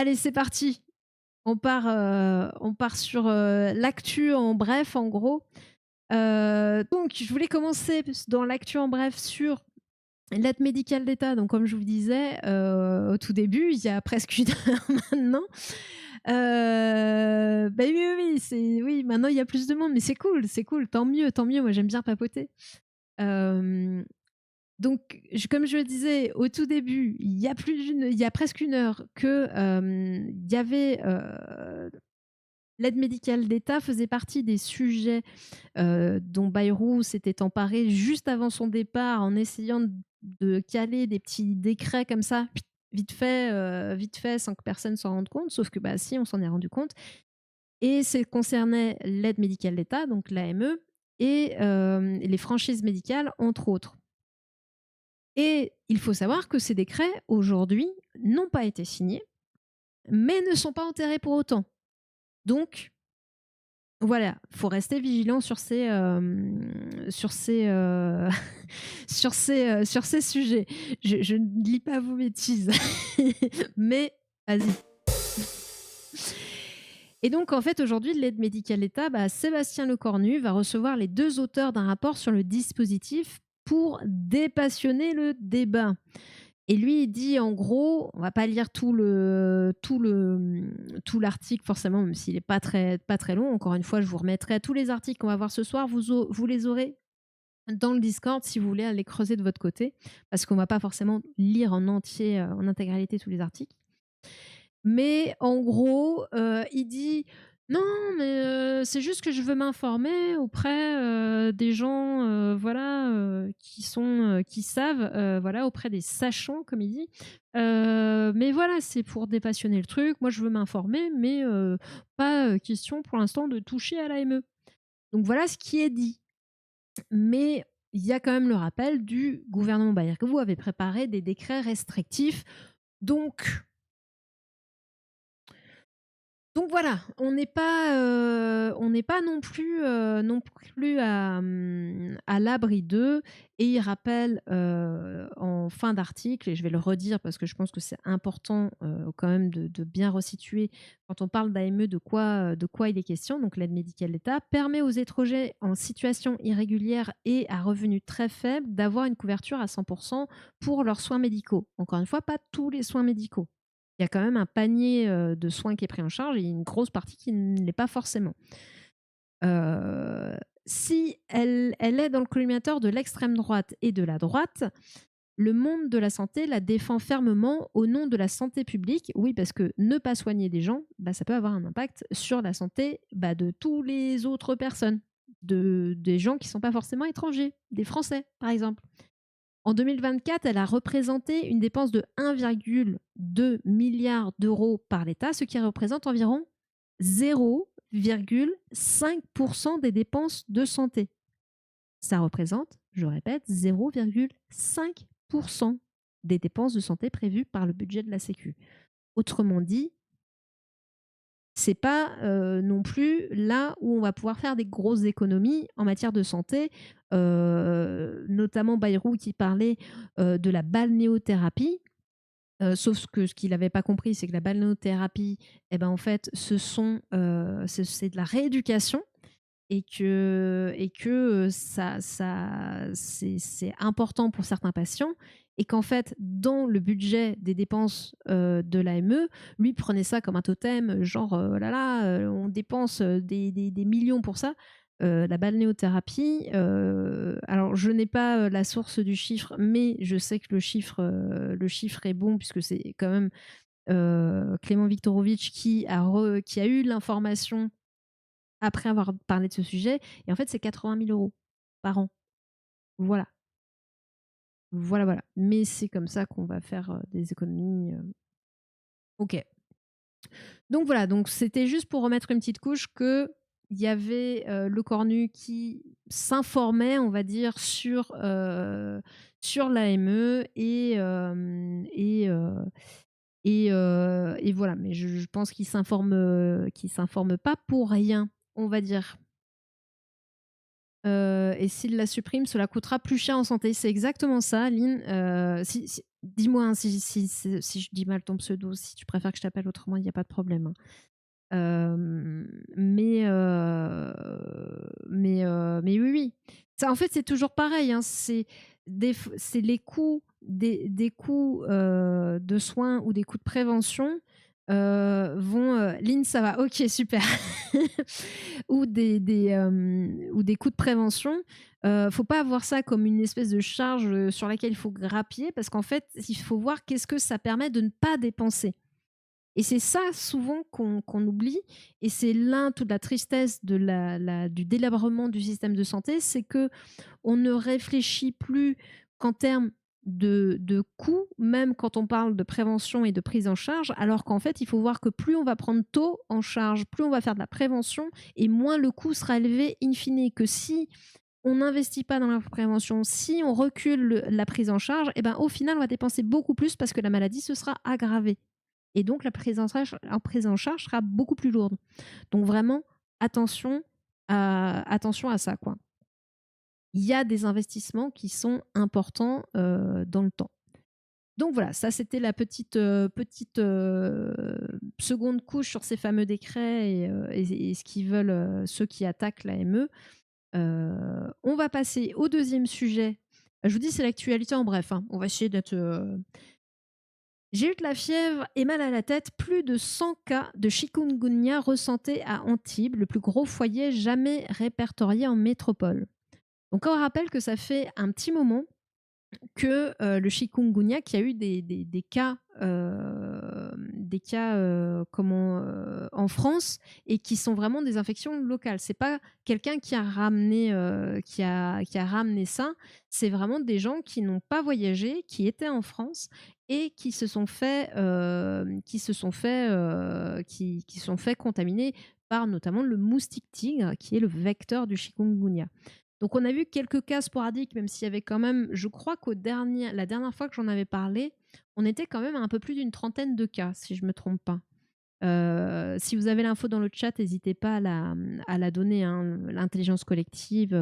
Allez, c'est parti. On part sur l'actu en bref, en gros. Donc, je voulais commencer dans l'actu en bref sur l'aide médicale d'État. Donc, comme je vous disais au tout début, il y a presque une heure maintenant. Bah oui, oui, oui, oui, maintenant il y a plus de monde, mais c'est cool, tant mieux, tant mieux. Moi, j'aime bien papoter. Euh, donc, comme je le disais au tout début, il y a presque une heure que il y avait l'aide médicale d'État faisait partie des sujets dont Bayrou s'était emparé juste avant son départ en essayant de caler des petits décrets comme ça, vite fait, sans que personne s'en rende compte. Sauf que bah si, on s'en est rendu compte. Et ça concernait l'aide médicale d'État, donc l'AME, et les franchises médicales, entre autres. Et il faut savoir que ces décrets, aujourd'hui, n'ont pas été signés, mais ne sont pas enterrés pour autant. Donc, voilà, il faut rester vigilant sur sur ces sujets. Je ne lis pas vos bêtises, mais vas-y. Et donc, en fait, aujourd'hui, l'aide médicale d'État, bah, Sébastien Lecornu va recevoir les 2 auteurs d'un rapport sur le dispositif pour dépassionner le débat. Et lui, il dit en gros, on va pas lire tout l'article forcément, même s'il est pas très long. Encore une fois, je vous remettrai tous les articles qu'on va voir ce soir. Vous les aurez dans le Discord si vous voulez aller creuser de votre côté, parce qu'on va pas forcément lire en entier, en intégralité tous les articles. Mais en gros, il dit non, mais c'est juste que je veux m'informer auprès des gens, voilà, qui savent, voilà, auprès des sachants, comme il dit. Mais voilà, c'est pour dépassionner le truc. Moi, je veux m'informer, mais pas question pour l'instant de toucher à l'AME. Donc voilà ce qui est dit. Mais il y a quand même le rappel du gouvernement Bayrou que vous avez préparé des décrets restrictifs. Donc voilà, on n'est pas non plus à l'abri d'eux. Et il rappelle en fin d'article, et je vais le redire parce que je pense que c'est important quand même de bien resituer quand on parle d'AME de quoi il est question. Donc l'aide médicale d'État permet aux étrangers en situation irrégulière et à revenus très faibles d'avoir une couverture à 100% pour leurs soins médicaux. Encore une fois, pas tous les soins médicaux. Il y a quand même un panier de soins qui est pris en charge et une grosse partie qui ne l'est pas forcément. Si elle est dans le collimateur de l'extrême droite et de la droite, le monde de la santé la défend fermement au nom de la santé publique. Oui, parce que ne pas soigner des gens, bah, ça peut avoir un impact sur la santé de tous les autres personnes, des gens qui ne sont pas forcément étrangers, des Français par exemple. En 2024, elle a représenté une dépense de 1,2 milliard d'euros par l'État, ce qui représente environ 0,5% des dépenses de santé. Ça représente, je répète, 0,5% des dépenses de santé prévues par le budget de la Sécu. Autrement dit, c'est pas non plus là où on va pouvoir faire des grosses économies en matière de santé, notamment Bayrou qui parlait de la balnéothérapie. Sauf que ce qu'il n'avait pas compris, c'est que la balnéothérapie, eh ben, en fait, c'est de la rééducation et que c'est important pour certains patients et qu'en fait, dans le budget des dépenses de l'AME, lui prenait ça comme un totem, genre, là là, on dépense des millions pour ça. La balnéothérapie, alors je n'ai pas la source du chiffre, mais je sais que le chiffre est bon puisque c'est quand même Clément Viktorovitch qui a eu l'information après avoir parlé de ce sujet. Et en fait, c'est 80 000 euros par an. Voilà. Voilà, voilà. Mais c'est comme ça qu'on va faire des économies. Ok. Donc voilà, donc c'était juste pour remettre une petite couche que il y avait le Cornu qui s'informait, on va dire, sur l'AME et voilà. Mais je pense qu'il s'informe pas pour rien, on va dire. Et s'il la supprime, cela coûtera plus cher en santé. C'est exactement ça, Lynn. Dis-moi hein, si je dis mal ton pseudo, si tu préfères que je t'appelle autrement, il n'y a pas de problème. Hein. Mais oui, oui. Ça, en fait, c'est toujours pareil. Hein. C'est les coûts, des coûts de soins ou des coûts de prévention vont. Lynn, ça va. Ok, super. ou des coûts de prévention. Faut pas avoir ça comme une espèce de charge sur laquelle il faut grappiller parce qu'en fait, il faut voir qu'est-ce que ça permet de ne pas dépenser. Et c'est ça souvent qu'on oublie, et c'est là toute la tristesse du délabrement du système de santé, c'est que on ne réfléchit plus qu'en termes de coûts, même quand on parle de prévention et de prise en charge, alors qu'en fait, il faut voir que plus on va prendre tôt en charge, plus on va faire de la prévention, et moins le coût sera élevé in fine. Que si on n'investit pas dans la prévention, si on recule la prise en charge, et ben, au final, on va dépenser beaucoup plus parce que la maladie se sera aggravée. Et donc, la prise en charge sera beaucoup plus lourde. Donc, vraiment, attention à ça, quoi. Il y a des investissements qui sont importants dans le temps. Donc voilà, ça c'était la petite seconde couche sur ces fameux décrets et ce qu'ils veulent ceux qui attaquent l'AME. On va passer au deuxième sujet. Je vous dis, c'est l'actualité en bref. Hein. On va essayer d'être... J'ai eu de la fièvre et mal à la tête. Plus de 100 cas de chikungunya ressentés à Antibes, le plus gros foyer jamais répertorié en métropole. Donc on rappelle que ça fait un petit moment que le chikungunya, qui a eu des cas, en France et qui sont vraiment des infections locales. C'est pas quelqu'un qui a ramené, qui a ramené ça. C'est vraiment des gens qui n'ont pas voyagé, qui étaient en France et qui se sont fait contaminer par notamment le moustique tigre, qui est le vecteur du chikungunya. Donc on a vu quelques cas sporadiques, même s'il y avait quand même, je crois la dernière fois que j'en avais parlé, on était quand même à un peu plus d'une trentaine de cas, si je ne me trompe pas. Si vous avez l'info dans le chat, n'hésitez pas à la donner, hein, l'intelligence collective,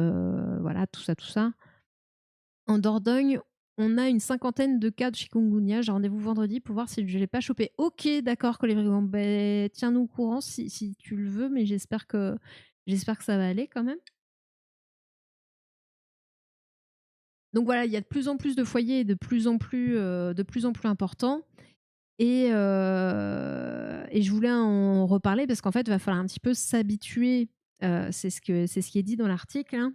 voilà, tout ça, tout ça. En Dordogne, on a une cinquantaine de cas de chikungunya. J'ai rendez-vous vendredi pour voir si je ne l'ai pas chopé. Ok, d'accord, Colibri, ben, tiens-nous au courant si tu le veux, mais j'espère que ça va aller quand même. Donc voilà, il y a de plus en plus de foyers de plus en plus importants. Et je voulais en reparler parce qu'en fait, il va falloir un petit peu s'habituer. C'est ce qui est dit dans l'article. Hein.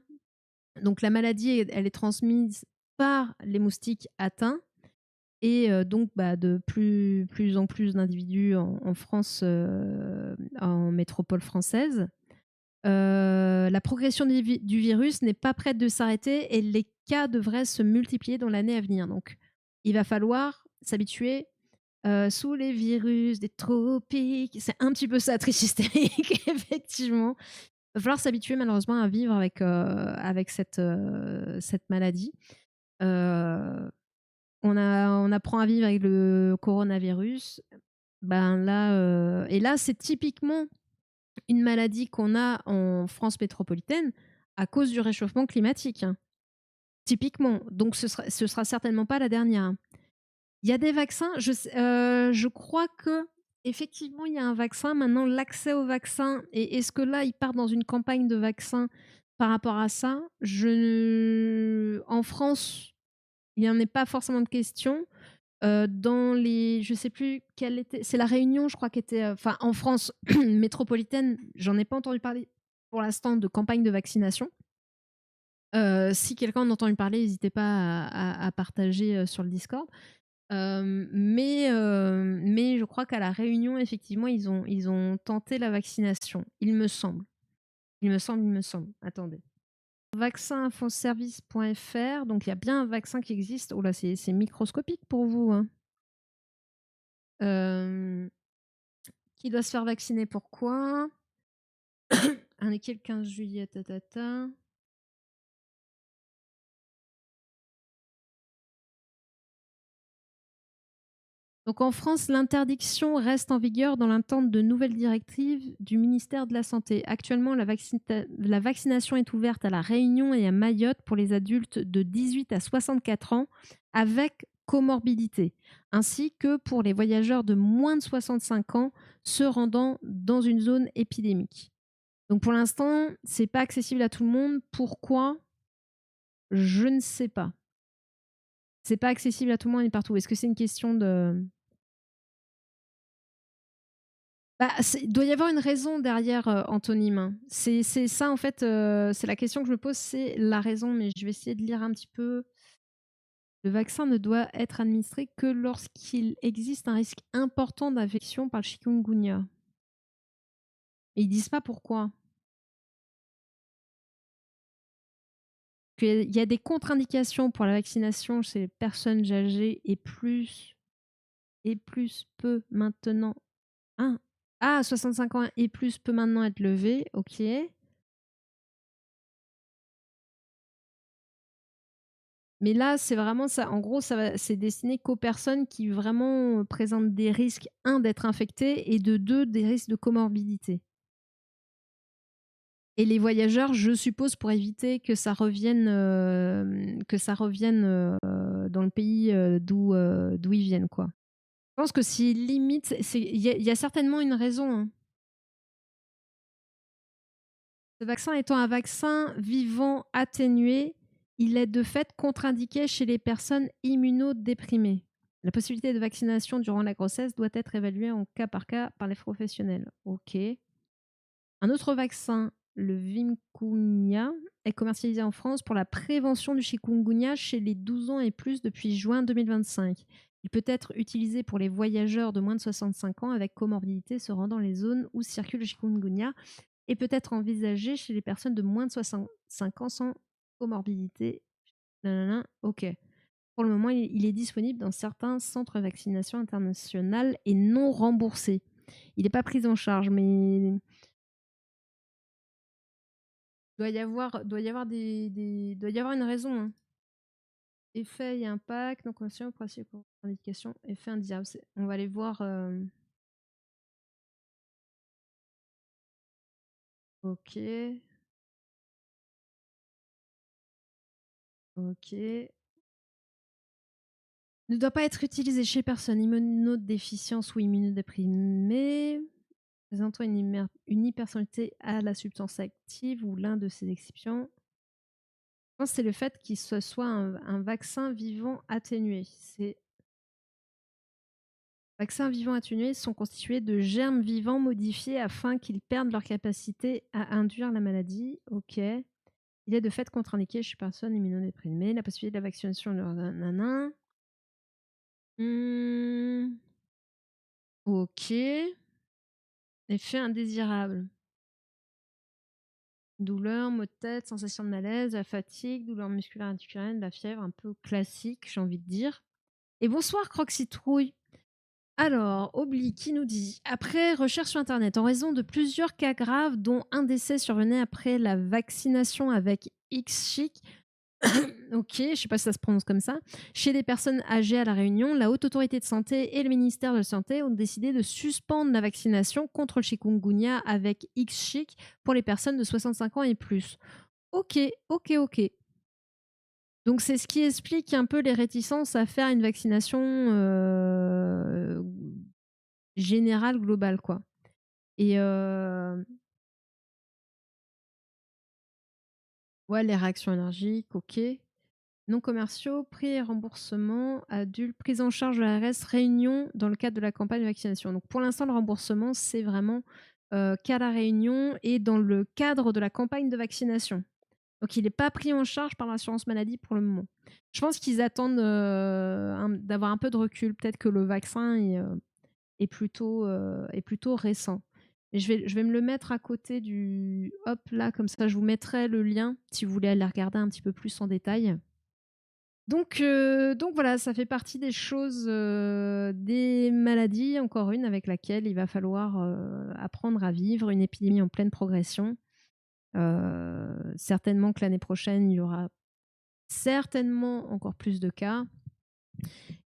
Donc la maladie, elle est transmise par les moustiques atteints. Et donc, de plus en plus d'individus en France, en métropole française. La progression du virus n'est pas prête de s'arrêter et les cas devraient se multiplier dans l'année à venir. Donc, il va falloir s'habituer sous les virus des tropiques. C'est un petit peu ça, triche hystérique, effectivement. Il va falloir s'habituer malheureusement à vivre avec cette maladie. On apprend à vivre avec le coronavirus. Et là, c'est typiquement une maladie qu'on a en France métropolitaine à cause du réchauffement climatique. Hein. Typiquement. Donc, ce sera certainement pas la dernière. Il y a des vaccins. Je crois que effectivement, il y a un vaccin. Maintenant, l'accès au vaccin, et est-ce que là, ils partent dans une campagne de vaccins par rapport à ça? En France, il n'y en a pas forcément de question. Dans les, je sais plus quelle était, c'est la Réunion, je crois, qui était, enfin en France métropolitaine, j'en ai pas entendu parler pour l'instant de campagne de vaccination. Si quelqu'un en a entendu parler, n'hésitez pas à partager sur le Discord. Mais je crois qu'à la Réunion, effectivement, ils ont tenté la vaccination. Il me semble. Attendez. Vaccininfoservice.fr. Donc il y a bien un vaccin qui existe. Oh là, c'est microscopique pour vous. Hein. Qui doit se faire vacciner, pourquoi? Indiqué le 15 juillet, tatata. Donc en France, l'interdiction reste en vigueur dans l'attente de nouvelles directives du ministère de la Santé. Actuellement, la vaccination est ouverte à La Réunion et à Mayotte pour les adultes de 18 à 64 ans avec comorbidité, ainsi que pour les voyageurs de moins de 65 ans se rendant dans une zone épidémique. Donc pour l'instant, c'est pas accessible à tout le monde. Pourquoi? Je ne sais pas. C'est pas accessible à tout le monde et partout. Est-ce que c'est une question de... Bah, il doit y avoir une raison derrière Antonyme, hein. C'est ça, en fait, c'est la question que je me pose, c'est la raison, mais je vais essayer de lire un petit peu. Le vaccin ne doit être administré que lorsqu'il existe un risque important d'infection par le chikungunya. Et ils disent pas pourquoi. Il y a des contre-indications pour la vaccination chez les personnes âgées et plus peut maintenant. Hein, 65 ans et plus peut maintenant être levé, ok. Mais là, c'est vraiment ça. En gros, c'est destiné qu'aux personnes qui vraiment présentent des risques, un, d'être infectées et de deux, des risques de comorbidité. Et les voyageurs, je suppose, pour éviter que ça revienne, dans le pays d'où ils viennent, quoi. Je pense que si limite, il y a certainement une raison, hein. Ce vaccin étant un vaccin vivant atténué, il est de fait contre-indiqué chez les personnes immunodéprimées. La possibilité de vaccination durant la grossesse doit être évaluée en cas par cas par les professionnels. Ok. Un autre vaccin, le Vimkunya, est commercialisé en France pour la prévention du chikungunya chez les 12 ans et plus depuis juin 2025. Il peut être utilisé pour les voyageurs de moins de 65 ans avec comorbidité se rendant dans les zones où circule le chikungunya et peut être envisagé chez les personnes de moins de 65 ans sans comorbidité. Nanana, ok. Pour le moment, il est disponible dans certains centres de vaccination internationaux et non remboursés. Il n'est pas pris en charge, mais il doit y avoir une raison, hein. Effet et impact, non conscient, principe, indication, effet indésirable. On va aller voir. Ok, ok. Ne doit pas être utilisé chez personne immunodéficience ou immunodéprimée, présentant une hypersensibilité à la substance active ou l'un de ses exceptions. Je pense que c'est le fait qu'il soit un vaccin vivant atténué. Ces vaccins vivants atténués sont constitués de germes vivants modifiés afin qu'ils perdent leur capacité à induire la maladie. Ok. Il est de fait contre-indiqué chez personne immunodéprimée. La possibilité de la vaccination de nanan. Ok. Effet indésirable. Douleur, maux de tête, sensation de malaise, la fatigue, douleur musculaire articulaire, la fièvre, un peu classique, j'ai envie de dire. Et bonsoir, Croc-Citrouille. Alors, Obli qui nous dit après recherche sur Internet, en raison de plusieurs cas graves, dont un décès survenait après la vaccination avec X-Chic, ok, je ne sais pas si ça se prononce comme ça, chez les personnes âgées à La Réunion, la Haute Autorité de Santé et le ministère de la Santé ont décidé de suspendre la vaccination contre le chikungunya avec X-Chic pour les personnes de 65 ans et plus. Ok, ok, ok. Donc c'est ce qui explique un peu les réticences à faire une vaccination générale, globale, quoi. Et ouais, les réactions allergiques, ok. Non commerciaux, prix et remboursement, adultes, prise en charge de l'ARS, réunion dans le cadre de la campagne de vaccination. Donc pour l'instant, le remboursement, c'est vraiment qu'à la Réunion et dans le cadre de la campagne de vaccination. Donc il n'est pas pris en charge par l'assurance maladie pour le moment. Je pense qu'ils attendent d'avoir un peu de recul. Peut-être que le vaccin est plutôt récent. Et je vais me le mettre à côté du... Hop là, comme ça, je vous mettrai le lien si vous voulez aller regarder un petit peu plus en détail. Donc voilà, ça fait partie des choses, des maladies, encore une, avec laquelle il va falloir apprendre à vivre, une épidémie en pleine progression. Certainement que l'année prochaine, il y aura certainement encore plus de cas.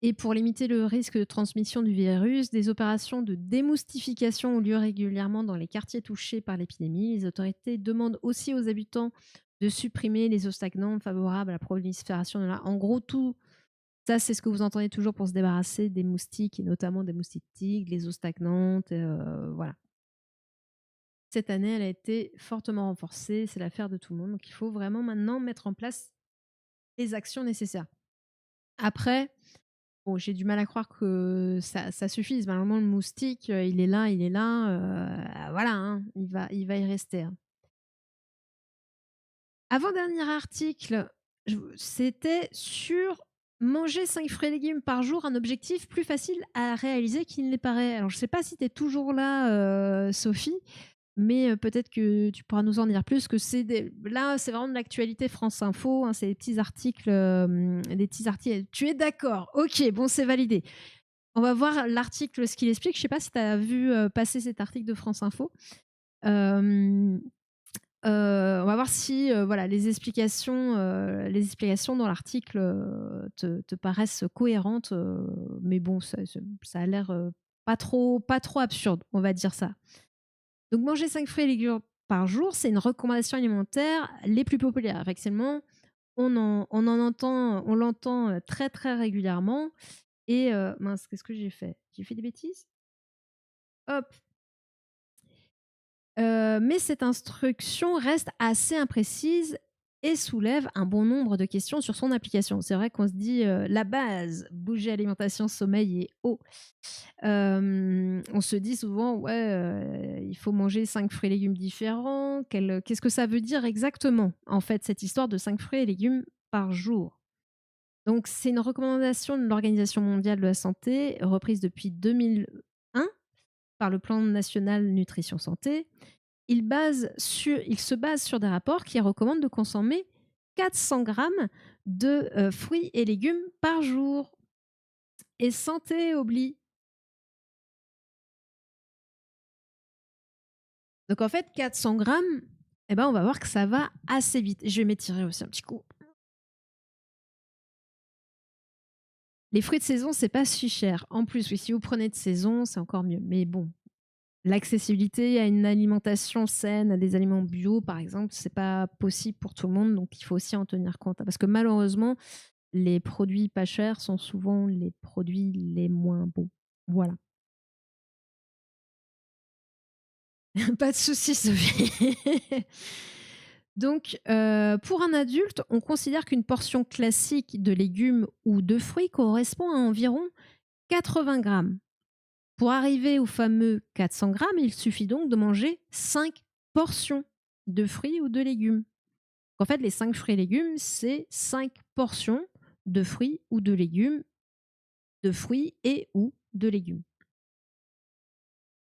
Et pour limiter le risque de transmission du virus, des opérations de démoustification ont lieu régulièrement dans les quartiers touchés par l'épidémie. Les autorités demandent aussi aux habitants de supprimer les eaux stagnantes favorables à la prolifération de la... En gros, tout ça, c'est ce que vous entendez toujours pour se débarrasser des moustiques, et notamment des moustiques tigres, les eaux stagnantes, voilà. Cette année, elle a été fortement renforcée, c'est l'affaire de tout le monde. Donc il faut vraiment maintenant mettre en place les actions nécessaires. Après, bon, j'ai du mal à croire que ça suffise. Normalement, le moustique, il est là, voilà, hein, il va y rester, hein. Avant-dernier article, c'était sur manger 5 fruits et légumes par jour, un objectif plus facile à réaliser qu'il ne l'est paraît. Alors, je ne sais pas si tu es toujours là, Sophie, mais peut-être que tu pourras nous en dire plus. Là, c'est vraiment de l'actualité France Info, hein, c'est des petits articles, des petits articles. Tu es d'accord? Ok, bon, c'est validé. On va voir l'article, ce qu'il explique. Je ne sais pas si tu as vu passer cet article de France Info. Euh, on va voir si voilà, les explications dans l'article te paraissent cohérentes. Mais bon, ça a l'air pas trop absurde, on va dire ça. Donc manger 5 fruits et légumes par jour, c'est une recommandation alimentaire les plus populaires. Effectivement, on l'entend très très régulièrement. Et mince, qu'est-ce que j'ai fait? J'ai fait des bêtises? Hop. Mais cette instruction reste assez imprécise et soulève un bon nombre de questions sur son application. C'est vrai qu'on se dit la base, bouger, alimentation, sommeil et eau. On se dit souvent, ouais, il faut manger 5 fruits et légumes différents. Qu'est-ce que ça veut dire exactement, en fait, cette histoire de 5 fruits et légumes par jour? Donc, c'est une recommandation de l'Organisation mondiale de la santé, reprise depuis 2001 par le Plan national nutrition santé. Il se base sur des rapports qui recommandent de consommer 400 grammes de fruits et légumes par jour. Et santé oublie. Donc en fait, 400 grammes, eh ben, on va voir que ça va assez vite. Je vais m'étirer aussi un petit coup. Les fruits de saison, c'est pas si cher. En plus, oui, si vous prenez de saison, c'est encore mieux. Mais bon, l'accessibilité à une alimentation saine, à des aliments bio, par exemple, c'est pas possible pour tout le monde. Donc il faut aussi en tenir compte. Parce que malheureusement, les produits pas chers sont souvent les produits les moins bons. Voilà. Pas de souci, Sophie. Donc, pour un adulte, on considère qu'une portion classique de légumes ou de fruits correspond à environ 80 grammes. Pour arriver aux fameux 400 grammes, il suffit donc de manger 5 portions de fruits ou de légumes. En fait, les 5 fruits et légumes, c'est 5 portions de fruits ou de fruits et ou de légumes.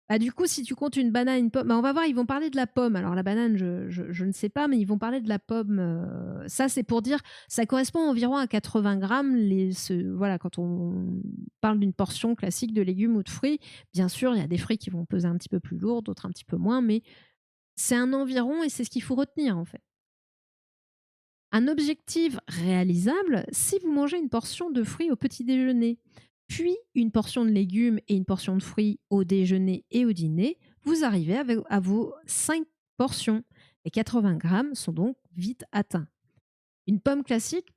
Bah, du coup, si tu comptes une banane, une pomme, bah, on va voir, ils vont parler de la pomme. Alors la banane, je ne sais pas, mais ils vont parler de la pomme. Ça, c'est pour dire, ça correspond environ à 80 grammes. Voilà, quand on parle d'une portion classique de légumes ou de fruits, bien sûr, il y a des fruits qui vont peser un petit peu plus lourd, d'autres un petit peu moins, mais c'est un environ et c'est ce qu'il faut retenir en fait. Un objectif réalisable si vous mangez une portion de fruits au petit déjeuner, puis une portion de légumes et une portion de fruits au déjeuner et au dîner, vous arrivez à vos 5 portions. Les 80 grammes sont donc vite atteints. Une pomme classique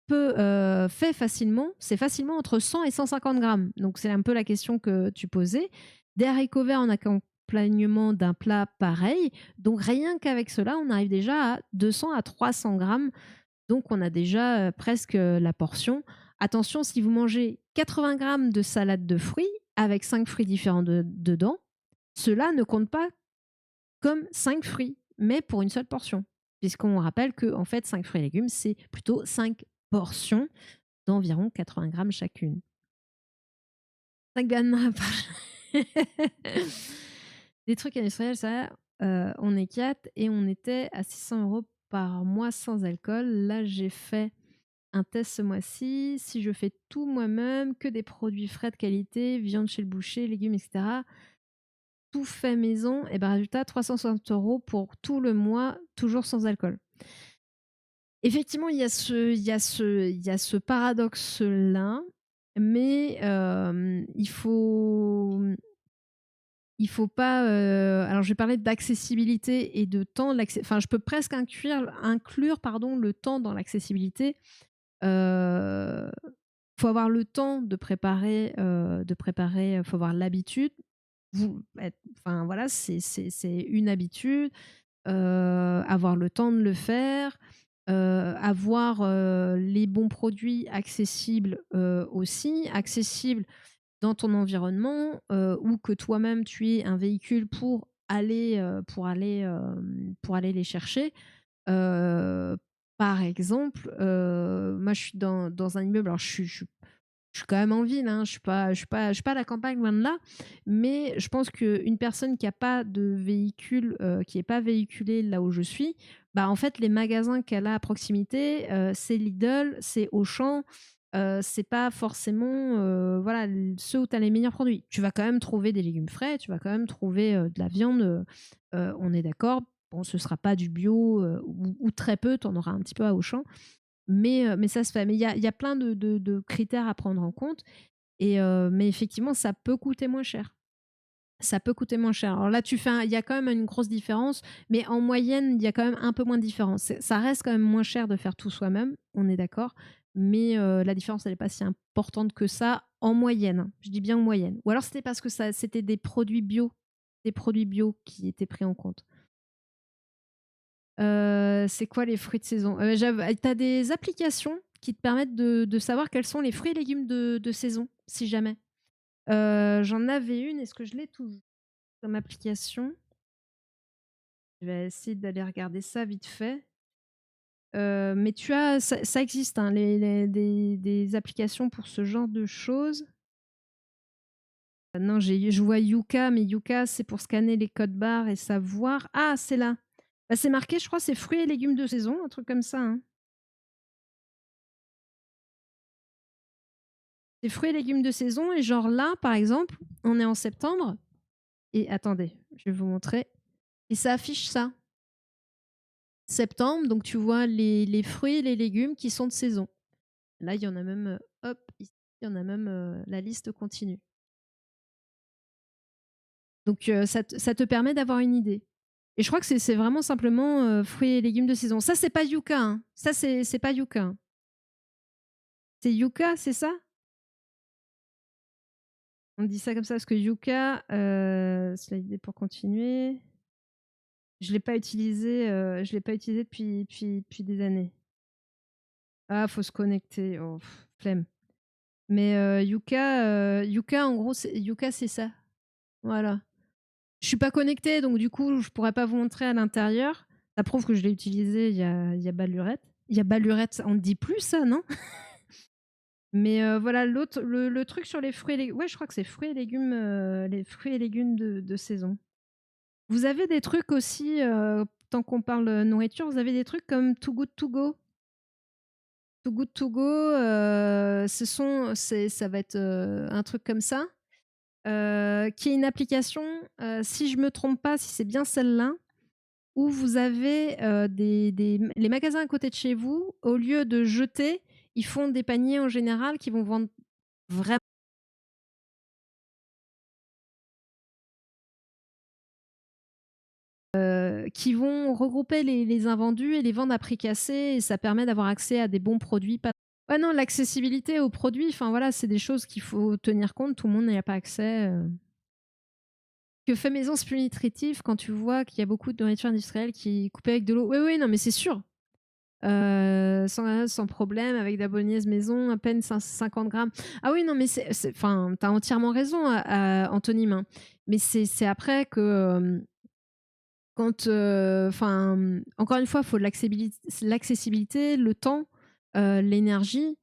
c'est facilement entre 100 et 150 grammes. Donc c'est un peu la question que tu posais. Des haricots verts en accompagnement d'un plat pareil. Donc rien qu'avec cela, on arrive déjà à 200 à 300 grammes. Donc on a déjà presque la portion. Attention, si vous mangez 80 grammes de salade de fruits avec 5 fruits différents dedans, cela ne compte pas comme 5 fruits, mais pour une seule portion. Puisqu'on rappelle que en fait, 5 fruits et légumes, c'est plutôt 5 portions d'environ 80 grammes chacune. 5 bananes par... Des trucs industriels, ça, on est 4 et on était à 600 € par mois sans alcool. Là, j'ai fait un test ce mois-ci. Si je fais tout moi-même, que des produits frais de qualité, viande chez le boucher, légumes, etc., tout fait maison, et ben résultat, 360 € pour tout le mois, toujours sans alcool. Effectivement, il y a ce paradoxe-là, mais il faut pas. Alors, je vais parler d'accessibilité et de temps. Enfin, je peux presque inclure pardon, le temps dans l'accessibilité. Il faut avoir le temps de préparer. Faut avoir l'habitude. Enfin, voilà, c'est une habitude. Avoir le temps de le faire. Avoir les bons produits accessibles aussi. Accessibles dans ton environnement, ou que toi-même tu aies un véhicule pour aller les chercher. Heu, Par exemple, moi je suis dans un immeuble, alors je suis quand même en ville, hein, je suis pas à la campagne, loin de là, mais je pense qu'une personne qui a pas de véhicule, qui est pas véhiculée là où je suis, bah, en fait, les magasins qu'elle a à proximité, c'est Lidl, c'est Auchan, c'est pas forcément, voilà, ceux où tu as les meilleurs produits. Tu vas quand même trouver des légumes frais, tu vas quand même trouver, de la viande, on est d'accord. Bon, ce sera pas du bio, ou très peu, tu en auras un petit peu à Auchan, mais ça se fait. Mais il y a plein de critères à prendre en compte, mais effectivement, ça peut coûter moins cher. Ça peut coûter moins cher. Alors là, il y a quand même une grosse différence, mais en moyenne, il y a quand même un peu moins de différence. Ça reste quand même moins cher de faire tout soi-même, on est d'accord, mais la différence, elle est pas si importante que ça en moyenne, hein. Je dis bien en moyenne. Ou alors c'était parce que c'était des produits bio qui étaient pris en compte. C'est quoi les fruits de saison? Tu des applications qui te permettent de savoir quels sont les fruits et légumes de saison, si jamais. J'en avais une, est-ce que je l'ai toujours comme application? Je vais essayer d'aller regarder ça vite fait. Mais ça existe, hein, des applications pour ce genre de choses. Non, je vois Yuka, mais Yuka, c'est pour scanner les codes barres et savoir. Ah, c'est là! Bah, c'est marqué, je crois, c'est fruits et légumes de saison, un truc comme ça, hein. C'est fruits et légumes de saison, et genre là, par exemple, on est en septembre et attendez, je vais vous montrer, et ça affiche ça. Septembre, donc tu vois les fruits et les légumes qui sont de saison. Là, il y en a même, hop, ici, il y en a même, la liste continue. Donc ça te permet d'avoir une idée, et je crois que c'est vraiment simplement, fruits et légumes de saison. Ça, c'est pas Yuka, hein. Ça, c'est pas Yuka, hein. C'est Yuka, c'est ça? On dit ça comme ça parce que Yuka, slide pour continuer. Je l'ai pas utilisé depuis des années. Ah, faut se connecter. Oh, flemme. Mais Yuka, en gros, Yuka, c'est ça. Voilà. Je suis pas connectée, donc du coup, je pourrais pas vous montrer à l'intérieur. Ça prouve que je l'ai utilisé il y a Balurette. Il y a Balurette, on ne dit plus ça, non? Mais voilà, l'autre, le truc sur les fruits et légumes. Ouais, je crois que c'est fruits et légumes, les fruits et légumes de saison. Vous avez des trucs aussi, tant qu'on parle nourriture, vous avez des trucs comme Too Good To Go? Too Good To Go, ça va être un truc comme ça, qui est une application, si je me trompe pas, si c'est bien celle-là, où vous avez les magasins à côté de chez vous, au lieu de jeter, ils font des paniers en général qui vont vendre vraiment, qui vont regrouper les invendus et les vendre à prix cassé, et ça permet d'avoir accès à des bons produits. Ouais, non, l'accessibilité aux produits, enfin voilà, c'est des choses qu'il faut tenir compte. Tout le monde n'y a pas accès. Que fait maison, c'est plus nutritif quand tu vois qu'il y a beaucoup de nourriture industrielle qui est coupée avec de l'eau. Oui, oui, non, mais c'est sûr. Sans problème, avec de la bolognaise maison, à peine 50 grammes. Ah oui, non, mais enfin, t'as entièrement raison, Anthony. Hein. Mais c'est après que, enfin, encore une fois, il faut de l'accessibilité, le temps, l'énergie.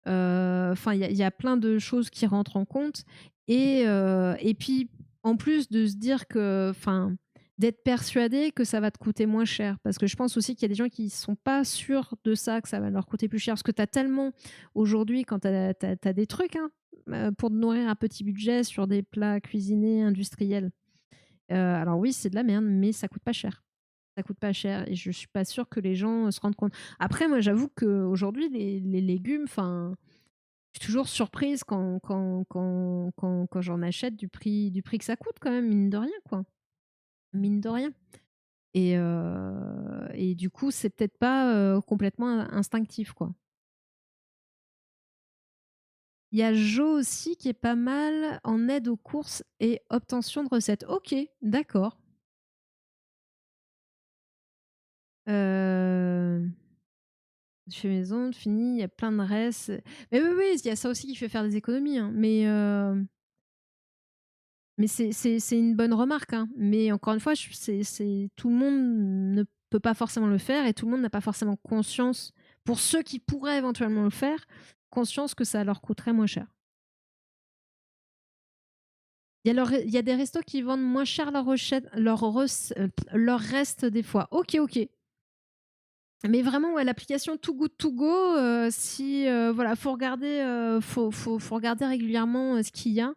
Enfin, il y a plein de choses qui rentrent en compte. Et puis, en plus de se dire que, enfin, d'être persuadé que ça va te coûter moins cher. Parce que je pense aussi qu'il y a des gens qui ne sont pas sûrs de ça, que ça va leur coûter plus cher. Parce que tu as tellement, aujourd'hui, quand tu as des trucs, hein, pour te nourrir un petit budget sur des plats cuisinés industriels. Alors oui, c'est de la merde, mais ça coûte pas cher. ça coûte pas cher et je suis pas sûre que les gens se rendent compte. Après, moi, j'avoue qu'aujourd'hui, les légumes, enfin, je suis toujours surprise quand j'en achète du prix que ça coûte quand même, mine de rien, quoi. Mine de rien. Et du coup, c'est peut-être pas complètement instinctif, quoi. Il y a Jo aussi qui est pas mal en aide aux courses et obtention de recettes. Ok, d'accord. Euh... Fait maison, fini, il y a plein de restes. Mais oui, oui, il y a ça aussi qui fait faire des économies, hein. Mais c'est une bonne remarque, hein. Mais encore une fois, tout le monde ne peut pas forcément le faire et tout le monde n'a pas forcément conscience, pour ceux qui pourraient éventuellement le faire, conscience que ça leur coûterait moins cher. Il y a des restos qui vendent moins cher leur reste des fois. Ok, ok. Mais vraiment, ouais, l'application Too Good To Go, si voilà, faut regarder régulièrement ce qu'il y a.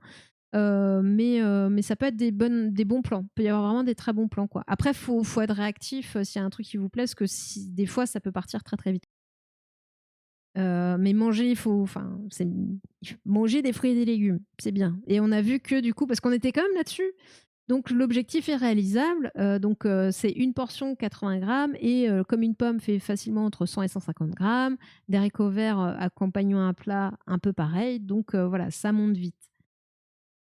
Mais ça peut être des bons plans. Il peut y avoir vraiment des très bons plans, quoi. Après, faut être réactif s'il y a un truc qui vous plaît, parce que des fois, ça peut partir très très vite. Mais manger, manger des fruits et des légumes, c'est bien. Et on a vu que du coup, parce qu'on était quand même là-dessus, donc l'objectif est réalisable. C'est une portion 80 grammes et comme une pomme fait facilement entre 100 et 150 grammes, des haricots verts accompagnant un plat un peu pareil. Donc voilà, ça monte vite.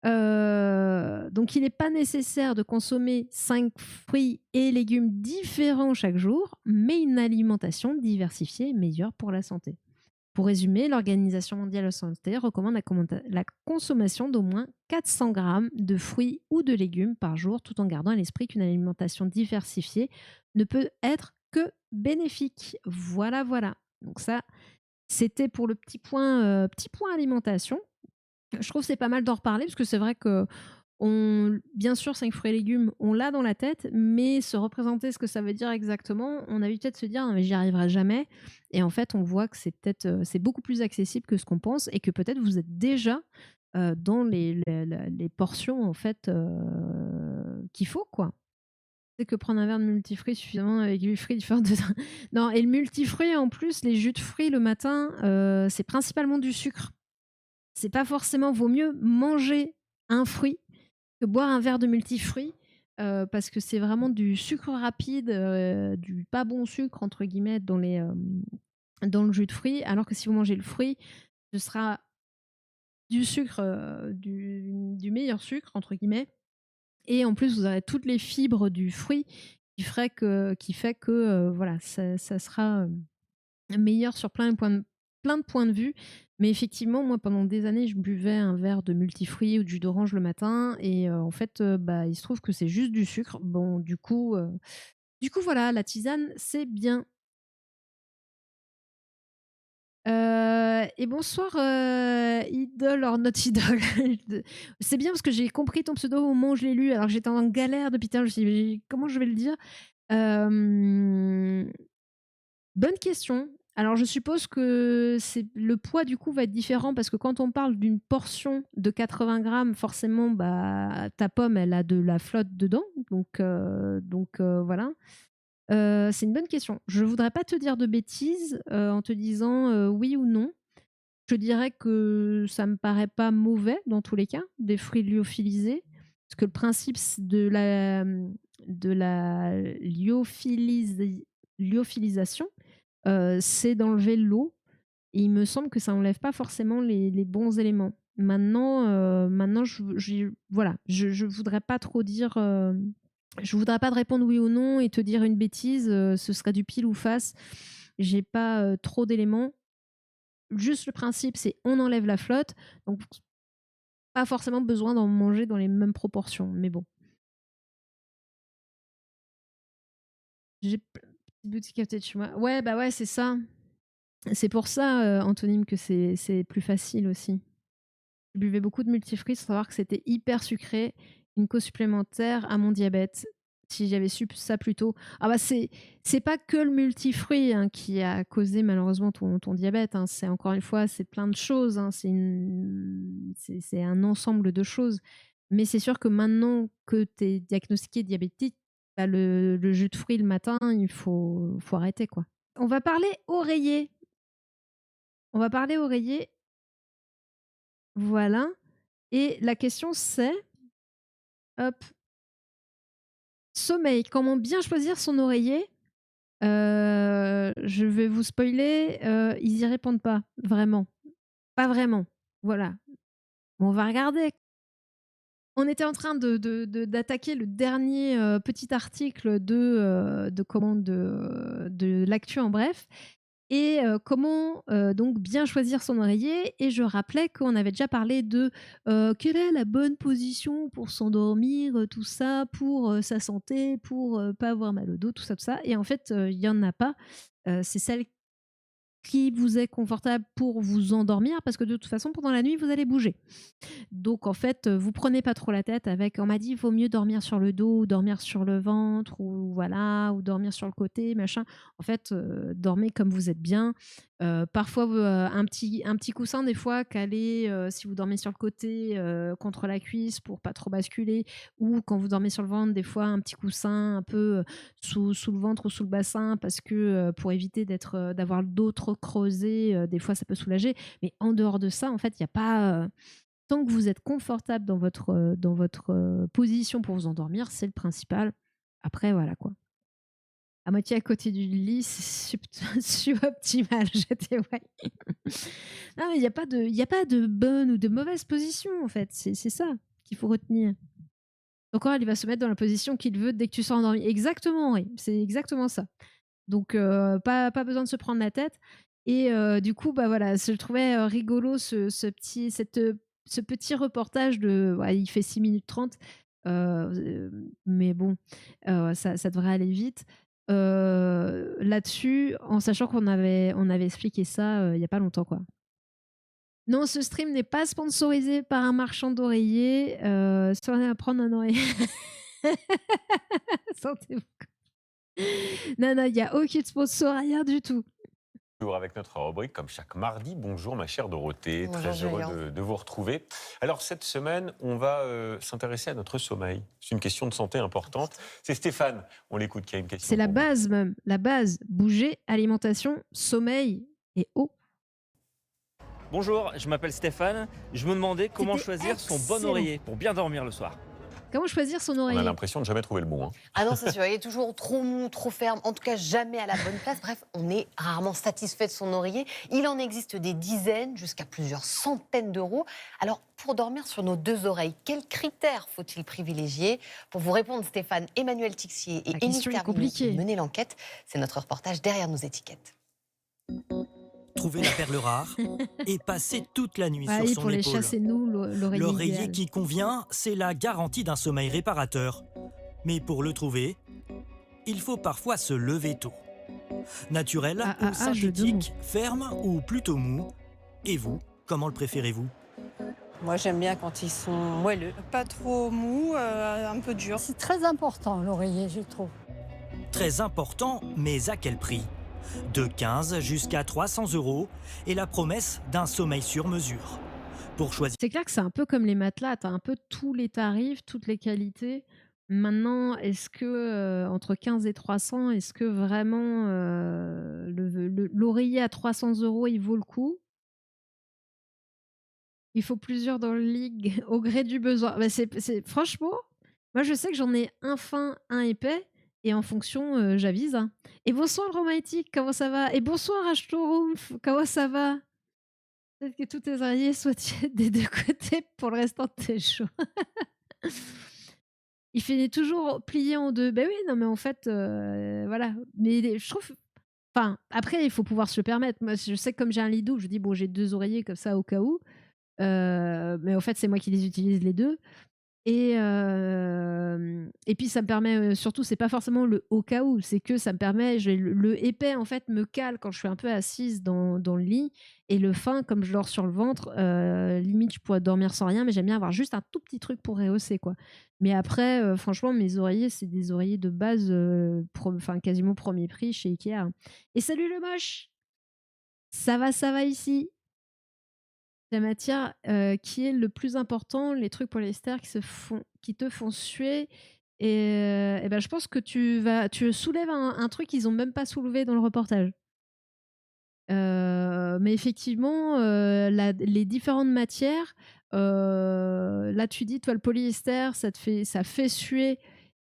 Donc il n'est pas nécessaire de consommer 5 fruits et légumes différents chaque jour, mais une alimentation diversifiée est meilleure pour la santé. Pour résumer, l'Organisation mondiale de la santé recommande la consommation d'au moins 400 grammes de fruits ou de légumes par jour, tout en gardant à l'esprit qu'une alimentation diversifiée ne peut être que bénéfique. Voilà, voilà. Donc ça, c'était pour le petit point alimentation. Je trouve que c'est pas mal d'en reparler parce que c'est vrai que bien sûr, 5 fruits et légumes, on l'a dans la tête, mais se représenter ce que ça veut dire exactement, on a vite peut-être se dire «Non mais j'y arriverai jamais» et en fait, on voit que c'est beaucoup plus accessible que ce qu'on pense et que peut-être vous êtes déjà, dans les portions en fait, qu'il faut, quoi. C'est que prendre un verre de multifruits suffisamment avec 8 fruits différents dedans. Non et le multifruit en plus, les jus de fruits le matin, c'est principalement du sucre. C'est pas forcément vaut mieux manger un fruit que boire un verre de multifruits, parce que c'est vraiment du sucre rapide, du pas bon sucre entre guillemets dans le jus de fruits, alors que si vous mangez le fruit, ce sera du sucre, du meilleur sucre entre guillemets et en plus vous aurez toutes les fibres du fruit qui fait que, voilà, ça sera, meilleur sur plein de points de vue. Mais effectivement, moi, pendant des années, je buvais un verre de multifruits ou de jus d'orange le matin. Et en fait, bah, il se trouve que c'est juste du sucre. Bon, du coup voilà, la tisane, c'est bien. Et bonsoir, idole or not idole. C'est bien parce que j'ai compris ton pseudo au moment où je l'ai lu, alors que j'étais en galère depuis tout à l'heure. Je me suis dit, comment je vais le dire. Euh, Bonne question. Alors, je suppose que le poids du coup va être différent parce que quand on parle d'une portion de 80 grammes, forcément, bah, ta pomme, elle a de la flotte dedans. Voilà. C'est une bonne question. Je ne voudrais pas te dire de bêtises en te disant oui ou non. Je dirais que ça me paraît pas mauvais dans tous les cas, des fruits lyophilisés. Parce que le principe de la lyophilisation, c'est d'enlever l'eau. Et il me semble que ça enlève pas forcément les bons éléments. Maintenant voilà, je voudrais pas trop dire. Je voudrais pas te répondre oui ou non et te dire une bêtise. Ce serait du pile ou face. J'ai pas trop d'éléments. Juste le principe, c'est on enlève la flotte. Donc, pas forcément besoin d'en manger dans les mêmes proportions. Mais bon. J'ai plein de petites boutiques à côté de chez moi. Ouais, bah ouais, c'est ça. C'est pour ça, Antonine, que c'est plus facile aussi. Je buvais beaucoup de multifruits sans savoir que c'était hyper sucré, une cause supplémentaire à mon diabète. Si j'avais su ça plus tôt. Ah bah c'est pas que le multifruit hein, qui a causé malheureusement ton diabète. Hein. C'est encore une fois, c'est plein de choses. Hein. C'est un ensemble de choses. Mais c'est sûr que maintenant que tu es diagnostiqué diabétique, bah, le jus de fruits le matin, faut arrêter, quoi. On va parler oreiller. On va parler oreiller, voilà. Et la question c'est, hop, sommeil. Comment bien choisir son oreiller? Je vais vous spoiler, ils y répondent pas, vraiment. Pas vraiment, voilà. On va regarder. On était en train d'attaquer le dernier, petit article de l'actu en bref et comment, donc bien choisir son oreiller et je rappelais qu'on avait déjà parlé de, quelle est la bonne position pour s'endormir, tout ça, pour, sa santé, pour, pas avoir mal au dos, tout ça et en fait, il y en a pas. C'est celle qui vous est confortable pour vous endormir parce que de toute façon pendant la nuit vous allez bouger. Donc en fait, vous prenez pas trop la tête avec on m'a dit: «Il vaut mieux dormir sur le dos ou dormir sur le ventre ou voilà, ou dormir sur le côté, machin». En fait, dormez comme vous êtes bien. Parfois, un petit coussin des fois calé, si vous dormez sur le côté, contre la cuisse pour pas trop basculer ou quand vous dormez sur le ventre, des fois un petit coussin un peu, sous le ventre ou sous le bassin parce que, pour éviter d'avoir le dos trop creusé, des fois ça peut soulager. Mais en dehors de ça, en fait, il y a pas, tant que vous êtes confortable dans votre position pour vous endormir, c'est le principal. Après, voilà quoi. À moitié à côté du lit, c'est suboptimal, j'étais ouais. Non, mais il y a pas de bonne ou de mauvaise position, en fait. C'est ça qu'il faut retenir. Ton corps, il va se mettre dans la position qu'il veut dès que tu seras endormi. Exactement, oui, c'est exactement ça. Donc, pas besoin de se prendre la tête. Et du coup, bah voilà, je trouvais rigolo ce petit reportage de. Ouais, il fait 6 minutes 30, mais bon, ça devrait aller vite. Là-dessus, en sachant on avait expliqué ça il n'y a pas longtemps, quoi. Non, ce stream n'est pas sponsorisé par un marchand d'oreillers. Si on est à prendre un oreiller. Sentez-vous. Non, non, il n'y a aucun sponsor, rien du tout. Toujours avec notre rubrique, comme chaque mardi. Bonjour ma chère Dorothée, Bonjour très heureux Julien. de vous retrouver. Alors cette semaine, on va s'intéresser à notre sommeil. C'est une question de santé importante. C'est Stéphane, on l'écoute, qui a une C'est question la pour vous. base même, la base. Bouger, alimentation, sommeil et eau. Bonjour, je m'appelle Stéphane. Je me demandais comment C'était choisir son bon excellent. oreiller pour bien dormir le soir. Comment choisir son On a oreiller? l'impression de jamais trouver le mot. Hein. Ah non, c'est sûr, il est toujours trop mou, trop ferme, en tout cas jamais à la bonne place. Bref, on est rarement satisfait de son oreiller. Il en existe des dizaines, jusqu'à plusieurs centaines d'euros. Alors, pour dormir sur nos deux oreilles, quels critères faut-il privilégier? Pour vous répondre, Stéphane, Emmanuel Tixier et La Émile question est Terminus ont compliquée. mené l'enquête. C'est notre reportage derrière nos étiquettes. Trouver la perle rare et passer toute la nuit Ah sur oui, son pour les épaule. chats, c'est nous l'oreiller L'oreiller idéal. qui convient, c'est la garantie d'un sommeil réparateur. Mais pour le trouver, il faut parfois se lever tôt. Naturel ou Jeu de mots. synthétique, ferme ou plutôt mou. Et vous, comment le préférez-vous? Moi, j'aime bien quand ils sont moelleux. Pas trop mou, un peu dur. C'est très important, l'oreiller, je trouve. Très important, mais à quel prix? De 15 jusqu'à 300 € et la promesse d'un sommeil sur mesure. Pour choisir C'est clair que c'est un peu comme les matelas, tu as un peu tous les tarifs, toutes les qualités. Maintenant, est-ce que, entre 15 et 300, est-ce que vraiment, l'oreiller à 300 €, il vaut le coup? Il faut plusieurs dans le lit au gré du besoin. Bah, c'est franchement, moi je sais que j'en ai un fin, un épais et en fonction, j'avise, hein. Et bonsoir le romantique, comment ça va? Et bonsoir Ashtoromph, comment ça va? Peut-être que tous tes oreillers soient tièdes des 2 côtés pour le restant de tes jours. Il finit toujours plié en 2. Ben oui, non mais en fait, voilà. Mais je trouve enfin, après il faut pouvoir se le permettre. Moi je sais que comme j'ai un lit double, je dis: «Bon, j'ai 2 oreillers comme ça au cas où». Mais en fait, c'est moi qui les utilise les 2. Et puis ça me permet, surtout c'est pas forcément le au cas où, c'est que ça me permet j'ai le épais en fait me cale quand je suis un peu assise dans le lit et le fin comme je dors sur le ventre, limite je pourrais dormir sans rien, mais j'aime bien avoir juste un tout petit truc pour rehausser quoi. Mais après, franchement mes oreillers, c'est des oreillers de base, enfin quasiment premier prix chez Ikea, hein. Et salut le moche! Ça va ici? La matière, qui est le plus important, les trucs polyester qui te font suer Et ben, je pense que tu soulèves un truc qu'ils ont même pas soulevé dans le reportage. Mais effectivement, les différentes matières, là tu dis, toi, le polyester, ça fait suer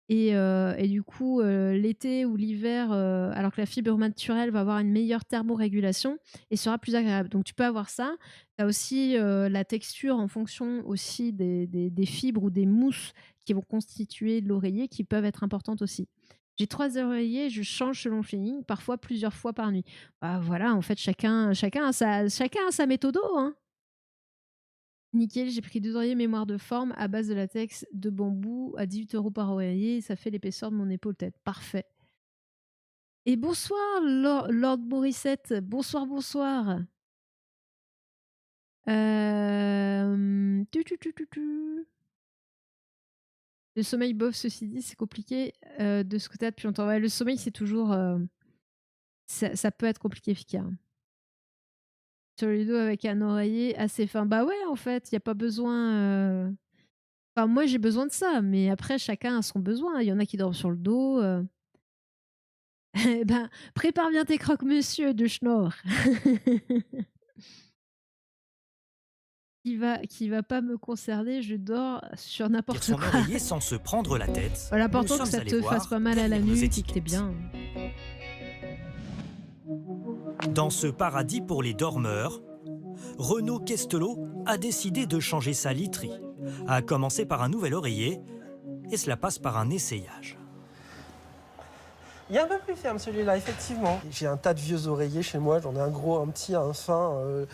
et du coup, l'été ou l'hiver, alors que la fibre naturelle va avoir une meilleure thermorégulation et sera plus agréable. Donc tu peux avoir ça. Tu as aussi la texture en fonction aussi des fibres ou des mousses qui vont constituer l'oreiller qui peuvent être importantes aussi. J'ai 3 oreillers, je change selon le feeling, parfois plusieurs fois par nuit. Bah voilà, en fait, chacun a sa méthode, hein. Nickel, j'ai pris 2 oreillers mémoire de forme à base de latex de bambou à 18 € par oreiller. Ça fait l'épaisseur de mon épaule-tête. Parfait. Et bonsoir, Lord Morissette. Bonsoir, bonsoir. Tu. Le sommeil, bof, ceci dit, c'est compliqué de ce côté-là depuis longtemps. Ouais, le sommeil, c'est toujours. Ça peut être compliqué, Fika. Sur le dos avec un oreiller assez fin. Bah ouais, en fait, il n'y a pas besoin. Enfin, moi, j'ai besoin de ça, mais après, chacun a son besoin. Il y en a qui dorment sur le dos. Eh ben, prépare bien tes croque-monsieur de Schnorr. Qui va pas me concerner, je dors sur n'importe Son quoi. oreiller sans se prendre la tête. L'important Nous que ça sommes te allés fasse voir pas mal à la derrière nos nuque et que t'es étiquettes. bien. Dans ce paradis pour les dormeurs, Renaud Questelot a décidé de changer sa literie, à commencer par un nouvel oreiller, et cela passe par un essayage. Il est un peu plus ferme celui-là, effectivement. J'ai un tas de vieux oreillers chez moi, j'en ai un gros, un petit, un fin.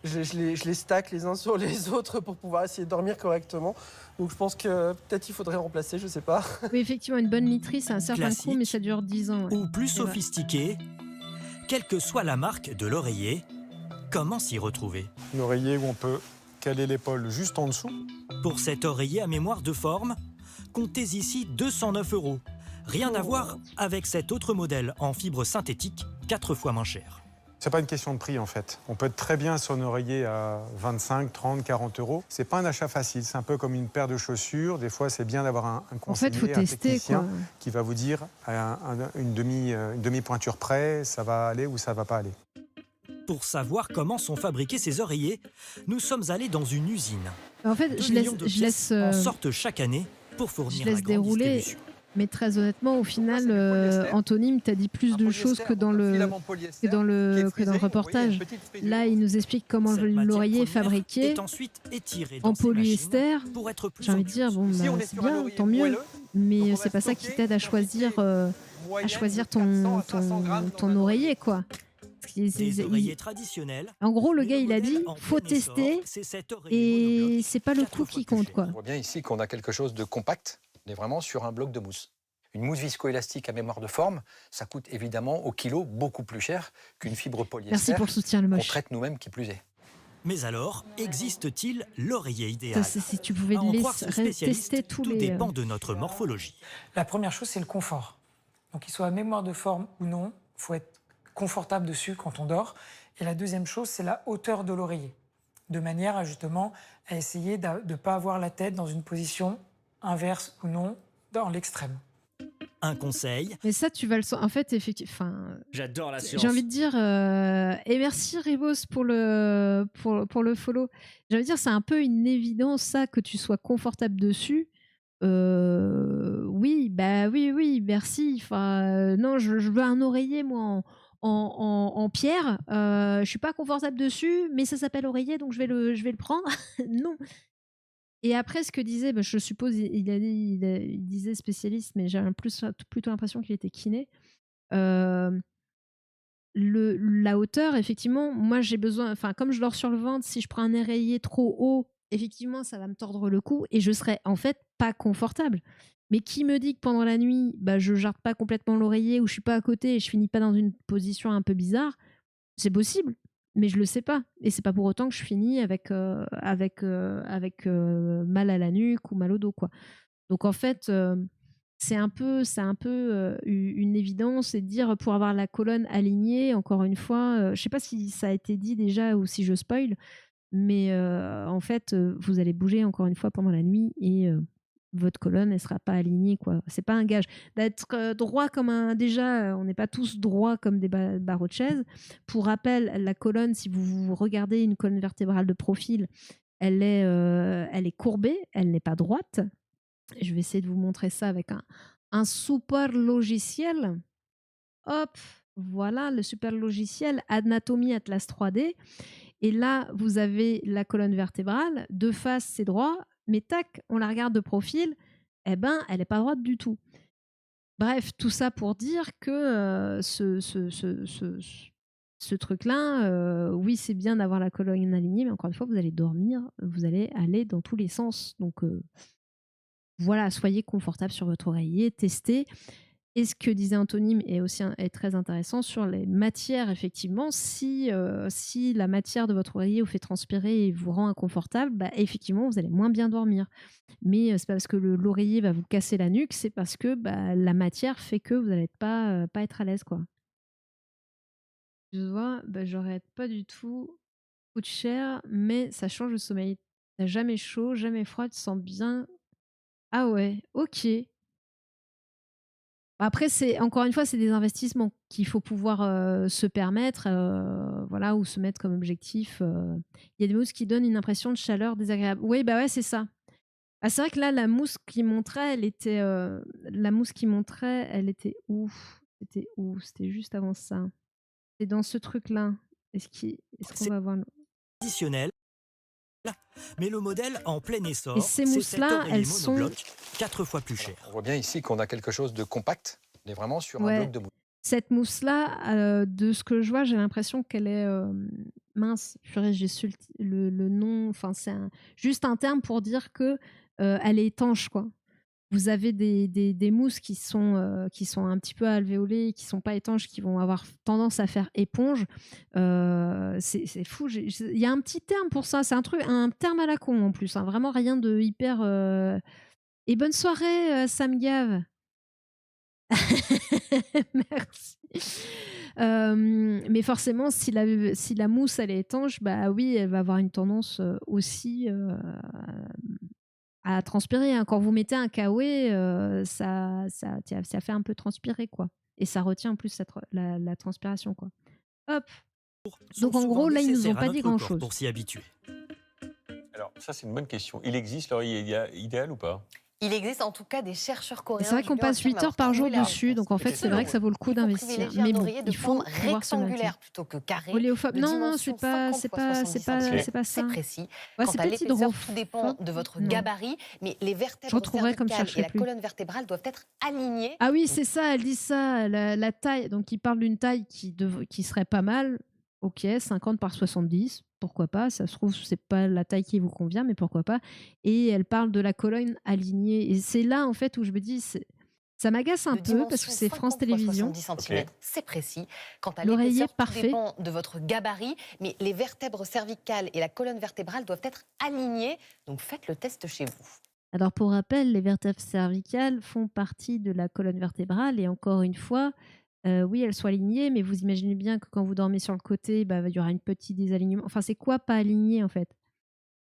Je les stack les uns sur les autres pour pouvoir essayer de dormir correctement. Donc je pense que peut-être il faudrait remplacer, je sais pas. Oui, effectivement, une bonne literie, c'est un certain Classique coût, mais ça dure 10 ans. Ouais. Ou plus C'est vrai. sophistiqué, quelle que soit la marque de l'oreiller, comment s'y retrouver? Un oreiller où on peut caler l'épaule juste en dessous. Pour cet oreiller à mémoire de forme, comptez ici 209 €. Rien à voir avec cet autre modèle en fibre synthétique, 4 fois moins cher. C'est pas une question de prix en fait. On peut être très bien sur un oreiller à 25, 30, 40 €. C'est pas un achat facile. C'est un peu comme une paire de chaussures. Des fois, c'est bien d'avoir un En fait, conseiller, faut un tester, technicien quoi. qui va vous dire à une demi-pointure près, ça va aller ou ça va pas aller. Pour savoir comment sont fabriqués ces oreillers, nous sommes allés dans une usine. En fait, 2 je millions laisse, de je pièces laisse, en sortent chaque année pour fournir je la laisse grande dérouler. distribution. Mais très honnêtement, au final, Anthony t'a dit plus de choses que dans le reportage. Là, il nous explique comment Cette matière l'oreiller est première fabriqué est ensuite étirée dans en ces machines polyester. pour être plus J'ai envie de dire, bon, bah, c'est bien, tant mieux. Mais c'est pas ça qui t'aide à choisir ton oreiller, quoi. Des oreillers traditionnels. En gros, le Mais gars, il a dit, modèle en faut plein essor, tester c'est cet oreiller et monobloc, c'est pas le 4 coût fois qui plus compte, cher. quoi. On voit bien ici qu'on a quelque chose de compact. On est vraiment sur un bloc de mousse. Une mousse viscoélastique à mémoire de forme, ça coûte évidemment au kilo beaucoup plus cher qu'une fibre polyester. Merci pour le soutien, le qu'on moche. traite nous-mêmes qui plus est. Mais alors, existe-t-il l'oreiller idéal? Si tu pouvais À en croire ce tester spécialiste, tous tout les... dépend de notre morphologie. La première chose, c'est le confort. Donc, qu'il soit à mémoire de forme ou non, il faut être confortable dessus quand on dort. Et la deuxième chose, c'est la hauteur de l'oreiller, de manière à justement à essayer de ne pas avoir la tête dans une position inverse ou non, dans l'extrême. Un conseil, Mais ça, tu vas le sentir. En fait, effectivement... J'adore la science. J'ai envie de dire, et merci Ribos pour le follow. J'ai envie de dire, c'est un peu une évidence ça que tu sois confortable dessus. Oui, oui, merci. Enfin, non, je veux un oreiller moi en pierre. Je suis pas confortable dessus, mais ça s'appelle oreiller, donc je vais le prendre. Non. Et après, ce que disait, je suppose, il disait spécialiste, mais j'ai plutôt l'impression qu'il était kiné. La hauteur, effectivement, moi j'ai besoin, enfin comme je dors sur le ventre, si je prends un oreiller trop haut, effectivement ça va me tordre le cou et je serai en fait pas confortable. Mais qui me dit que pendant la nuit, je jarde pas complètement l'oreiller ou je suis pas à côté et je finis pas dans une position un peu bizarre, c'est possible, mais je le sais pas. Et c'est pas pour autant que je finis avec mal à la nuque ou mal au dos, quoi. Donc en fait, c'est un peu une évidence et de dire pour avoir la colonne alignée, encore une fois, je sais pas si ça a été dit déjà ou si je spoil, mais en fait, vous allez bouger encore une fois pendant la nuit et votre colonne, elle sera pas alignée, quoi. C'est pas un gage. D'être droit comme un... Déjà, on n'est pas tous droits comme des barreaux de chaise. Pour rappel, la colonne, si vous regardez une colonne vertébrale de profil, elle est courbée, elle n'est pas droite. Je vais essayer de vous montrer ça avec un super logiciel. Hop, voilà le super logiciel Anatomie Atlas 3D. Et là, vous avez la colonne vertébrale. De face, c'est droit. Mais tac, on la regarde de profil. Eh ben, elle n'est pas droite du tout. Bref, tout ça pour dire que ce truc-là, oui, c'est bien d'avoir la colonne alignée, mais encore une fois, vous allez dormir, vous allez aller dans tous les sens. Donc, voilà, soyez confortable sur votre oreiller, testez. Et ce que disait Anthony est très intéressant sur les matières, effectivement. Si la matière de votre oreiller vous fait transpirer et vous rend inconfortable, bah, effectivement, vous allez moins bien dormir. Mais c'est pas parce que l'oreiller va vous casser la nuque, c'est parce que bah, la matière fait que vous n'allez pas être à l'aise, quoi. Je vois, bah, j'aurais pas du tout coûte cher, mais ça change le sommeil. T'as jamais chaud, jamais froid, tu te sens bien. Ah ouais, ok. Après, encore une fois, c'est des investissements qu'il faut pouvoir se permettre, voilà, ou se mettre comme objectif. Il y a des mousses qui donnent une impression de chaleur désagréable. Oui, bah ouais, c'est ça. Ah, c'est vrai que là, la mousse qui montrait, elle était où? C'était où? C'était juste avant ça. C'est dans ce truc-là. Est-ce qu'on va voir Traditionnel, mais le modèle en plein essor, Et ces c'est cet mousses-là, oreiller elles sont... monobloc, 4 fois plus cher. On voit bien ici qu'on a quelque chose de compact. On est vraiment sur un Ouais. bloc de mousse. Cette mousse-là, de ce que je vois, j'ai l'impression qu'elle est mince. Purée, j'ai su le nom. Enfin, c'est juste un terme pour dire que elle est étanche, quoi. Vous avez des mousses qui sont un petit peu alvéolées, qui sont pas étanches, qui vont avoir tendance à faire éponge. C'est fou. Il y a un petit terme pour ça. C'est un terme à la con en plus. Hein. Vraiment rien de hyper. Et bonne soirée, Sam Gave. Merci. Mais forcément, si la mousse elle est étanche, bah oui, elle va avoir une tendance aussi à transpirer. Hein. Quand vous mettez un kawaii, ça fait un peu transpirer, quoi. Et ça retient en plus la transpiration, quoi. Hop. Donc en gros, là, ils nous ont pas dit grand-chose. Pour s'y habituer. Alors, ça, c'est une bonne question. Il existe l'oreiller idéal ou pas? Il existe en tout cas des chercheurs coréens. C'est vrai qu'on passe 8 heures par jour dessus, donc en fait, c'est vrai que ça vaut le coup d'investir. Mais bon, il faut pouvoir se rectangulaire plutôt que carré. Non, c'est pas ça. C'est précis. Ouais, Quant c'est à petit l'épaisseur, tout dépend de votre Non. gabarit, mais les Je vertèbres retrouverai comme cervicales chercherai et la plus. colonne vertébrale doivent être alignées. Ah oui, c'est ça, elle dit ça, la taille. Donc, il parle d'une taille qui serait pas mal. Ok, 50 par 70, pourquoi pas. Ça se trouve, c'est pas la taille qui vous convient, mais pourquoi pas. Et elle parle de la colonne alignée. Et c'est là, en fait, où je me dis, ça m'agace un peu parce que c'est France Télévisions. 70 cm, c'est précis. Quant à L'oreiller l'épaisseur, tout parfait. dépend de votre gabarit, mais les vertèbres cervicales et la colonne vertébrale doivent être alignées. Donc, faites le test chez vous. Alors, pour rappel, les vertèbres cervicales font partie de la colonne vertébrale. Et encore une fois, oui, elles sont alignées, mais vous imaginez bien que quand vous dormez sur le côté, bah, il y aura un petit désalignement. Enfin, c'est quoi pas aligné, en fait?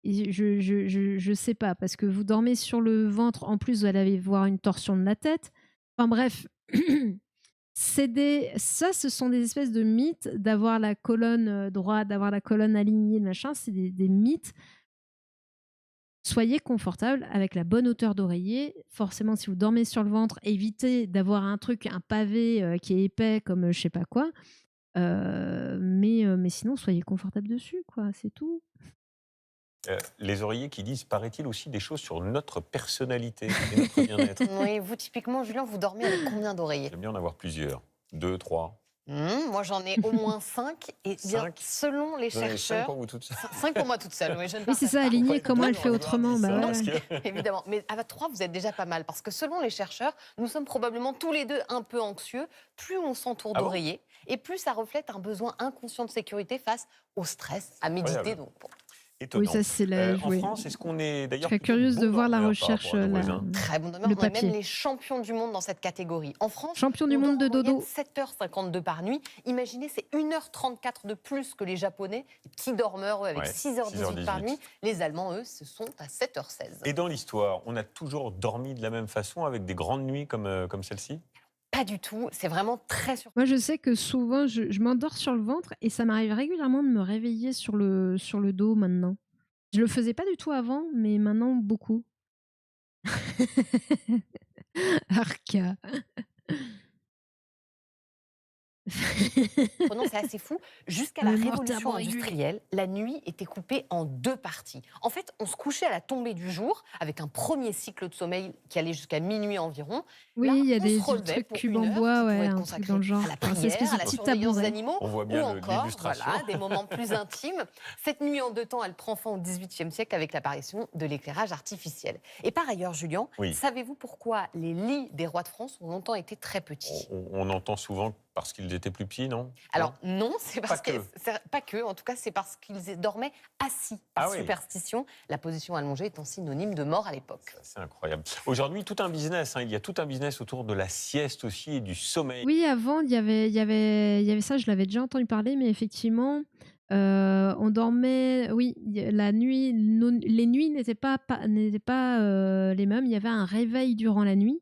Et je sais pas, parce que vous dormez sur le ventre, en plus, vous allez voir une torsion de la tête. Enfin bref, ça, ce sont des espèces de mythes d'avoir la colonne droite, d'avoir la colonne alignée, machin. C'est des mythes. Soyez confortable avec la bonne hauteur d'oreiller. Forcément, si vous dormez sur le ventre, évitez d'avoir un pavé qui est épais comme je sais pas quoi. Mais sinon, soyez confortable dessus, quoi. C'est tout. Les oreillers qui disent, paraît-il, aussi des choses sur notre personnalité et notre bien-être. Oui, vous, typiquement, Julien, vous dormez avec combien d'oreillers? J'aime bien en avoir plusieurs. 2, 3. Moi, j'en ai au moins 5. Et bien, selon les Vous en avez chercheurs... 5 pour vous toute seule. 5 pour moi toute seule. Oui, Oui, c'est ça, aligné, comment elle fait autrement. Bah, ouais. Évidemment. Mais à 3, vous êtes déjà pas mal. Parce que selon les chercheurs, nous sommes probablement tous les deux un peu anxieux. Plus on s'entoure d'oreillers, et plus ça reflète un besoin inconscient de sécurité face au stress, à méditer. Donc, bon. Étonnant. ça, c'est la En oui. France, est-ce qu'on est Je d'ailleurs serais plutôt curieuse de bon voir la dormeur par recherche, rapport à nos voisins? Très bon dormeur. le On est même papier. les champions du monde dans cette catégorie. En France, Champion du on monde dort de en moyenne dodo. 7h52 par nuit. Imaginez, c'est 1h34 de plus que les Japonais, les petits dormeurs, eux, avec Ouais, 6h18 par 6h18. nuit. Les Allemands, eux, ce sont à 7h16. Et dans l'histoire, on a toujours dormi de la même façon avec des grandes nuits comme celle-ci? Pas du tout. C'est vraiment très surprenant. Moi, je sais que souvent, je m'endors sur le ventre et ça m'arrive régulièrement de me réveiller sur le dos maintenant. Je le faisais pas du tout avant, mais maintenant beaucoup. Arca. Non, c'est assez fou. Jusqu'à la Le révolution mortellement régulier. industrielle, la nuit était coupée en 2 parties. En fait, on se couchait à la tombée du jour avec un premier cycle de sommeil qui allait jusqu'à minuit environ. Oui, Là, il y a on des se relevait trucs pour cubes 1 en heure bois, qui pouvait ouais, être un truc consacrée dans le genre. à la Enfin, c'est espèce prière, de à la petit surveillance tabouret. d'animaux On voit ou bien encore l'illustration. voilà, des moments plus intimes. Cette nuit en 2 temps, elle prend fin au XVIIIe siècle avec l'apparition de l'éclairage artificiel. Et par ailleurs, Julien, Oui. savez-vous pourquoi les lits des rois de France ont longtemps été très petits? On entend souvent parce qu'ils étaient plus petits, non? Alors non, c'est parce Pas que. pas que, en tout cas c'est parce qu'ils dormaient assis par Ah oui. superstition, la position allongée étant synonyme de mort à l'époque. C'est incroyable. Aujourd'hui, tout un business. Il y a tout un business autour de la sieste aussi et du sommeil. Oui, avant, il y avait ça, je l'avais déjà entendu parler, mais effectivement, on dormait, oui, la nuit, les nuits n'étaient pas les mêmes. Il y avait un réveil durant la nuit.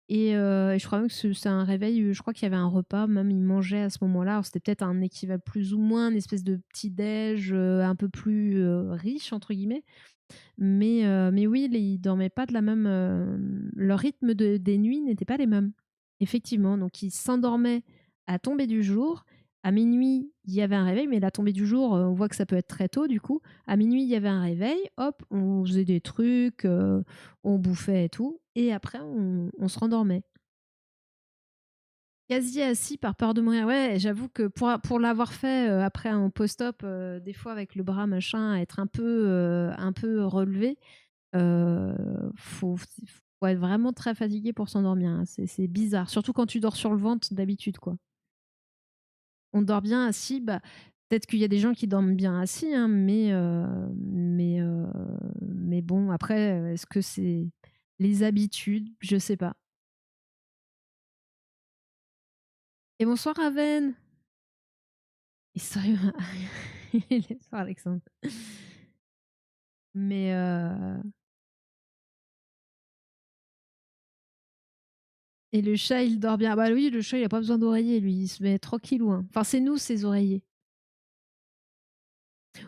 Et je crois même que c'est un réveil, je crois qu'il y avait un repas, même ils mangeaient à ce moment-là. Alors c'était peut-être un équivalent plus ou moins, une espèce de petit-déj un peu plus riche, entre guillemets. Mais oui, ils dormaient pas de la même. Leur rythme des nuits n'était pas les mêmes. Effectivement, donc ils s'endormaient à tombée du jour. À minuit, il y avait un réveil, mais la tombée du jour, on voit que ça peut être très tôt du coup. À minuit, il y avait un réveil, hop, on faisait des trucs, on bouffait et tout, et après on se rendormait. Quasi assis par peur de mourir. Ouais, j'avoue que pour l'avoir fait après en post-op, des fois avec le bras machin, être un peu relevé, faut être vraiment très fatigué pour s'endormir, hein. C'est bizarre, surtout quand tu dors sur le ventre d'habitude, quoi. On dort bien assis, bah, peut-être qu'il y a des gens qui dorment bien assis, hein, mais bon, après, est-ce que c'est les habitudes? Je sais pas. Et bonsoir Raven. Et sérieux, bonsoir Alexandre. Mais et le chat, il dort bien. Bah oui, le chat, il a pas besoin d'oreiller, lui, il se met tranquillou, hein. Enfin, c'est nous, ses oreillers.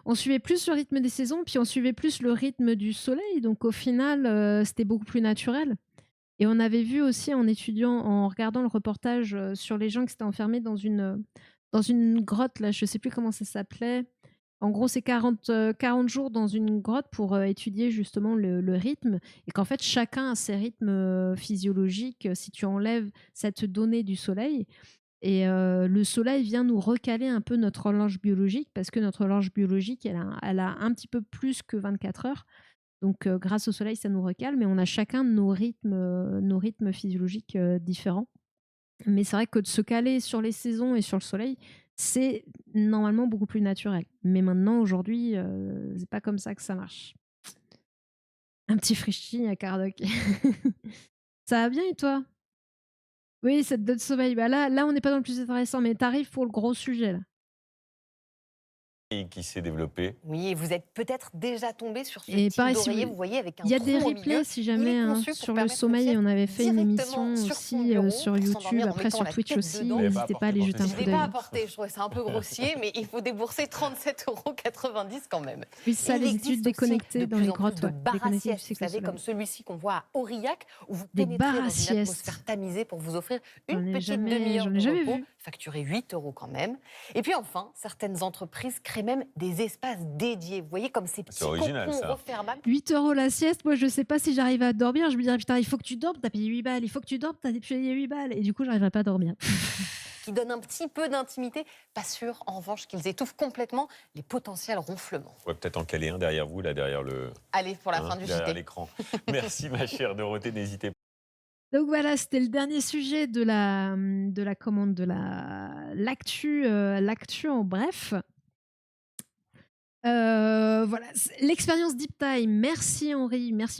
On suivait plus le rythme des saisons, puis on suivait plus le rythme du soleil, donc au final, c'était beaucoup plus naturel. Et on avait vu aussi en étudiant, en regardant le reportage sur les gens qui s'étaient enfermés dans une grotte, là, je sais plus comment ça s'appelait. En gros, c'est 40 jours dans une grotte pour étudier justement le rythme, et qu'en fait, chacun a ses rythmes physiologiques si tu enlèves cette donnée du soleil. Et le soleil vient nous recaler un peu notre horloge biologique, parce que notre horloge biologique, elle a un petit peu plus que 24 heures. Donc, grâce au soleil, ça nous recale, mais on a chacun nos rythmes physiologiques différents. Mais c'est vrai que de se caler sur les saisons et sur le soleil, c'est normalement beaucoup plus naturel. Mais maintenant, aujourd'hui, c'est pas comme ça que ça marche. Un petit frichti à Cardoc. Ça va bien et toi? Oui, cette dette de sommeil. Bah là, on n'est pas dans le plus intéressant, mais t'arrives pour le gros sujet là. Et qui s'est développé. Oui, et vous êtes peut-être déjà tombé sur ce Et type pareil, d'oreiller, vous voyez, avec un il y a trou des au milieu. replays si Il jamais est hein, conçu pour sur le permettre au sommeil. sieste On avait fait une directement émission sur son aussi bureau sur pour YouTube, s'endormir en après mettant sur la Twitch tête aussi. dedans. N'hésitez pas à aller jeter un Je coup ne l'ai pas d'œil. apporté, je trouvais ça un peu grossier, mais il faut débourser 37,90 € quand même. Oui, c'est ça, Et les il études existe aussi déconnectées de dans plus les en plus grottes. de Ouais. bars à Déconnectées du sieste, vous cycle savez, solaire. comme celui-ci qu'on voit à Aurillac, où vous Des pénétrez bars à dans une sieste. atmosphère tamisée pour vous offrir J'en une ai petite jamais, demi-heure j'en de ai jamais repos, vu. facturé 8 € quand même. Et puis enfin, certaines entreprises créent même des espaces dédiés. Vous voyez, comme ces petits original, cocons ça. refermables. 8 € la sieste, moi je sais pas si j'arrive à dormir. Je me dirais putain, il faut que tu dormes, t'as payé 8 balles. Il faut que tu dormes, t'as payé 8 balles. Et du coup, j'arriverai pas à dormir. Qui donnent un petit peu d'intimité. Pas sûr, en revanche, qu'ils étouffent complètement les potentiels ronflements. On va peut-être en caler un derrière vous, là, derrière le. Allez, pour la fin du derrière JT. l'écran. Merci, ma chère Dorothée, n'hésitez pas. Donc voilà, c'était le dernier sujet de l'actu en bref. Voilà, l'expérience Deep Time. Merci Henri, merci.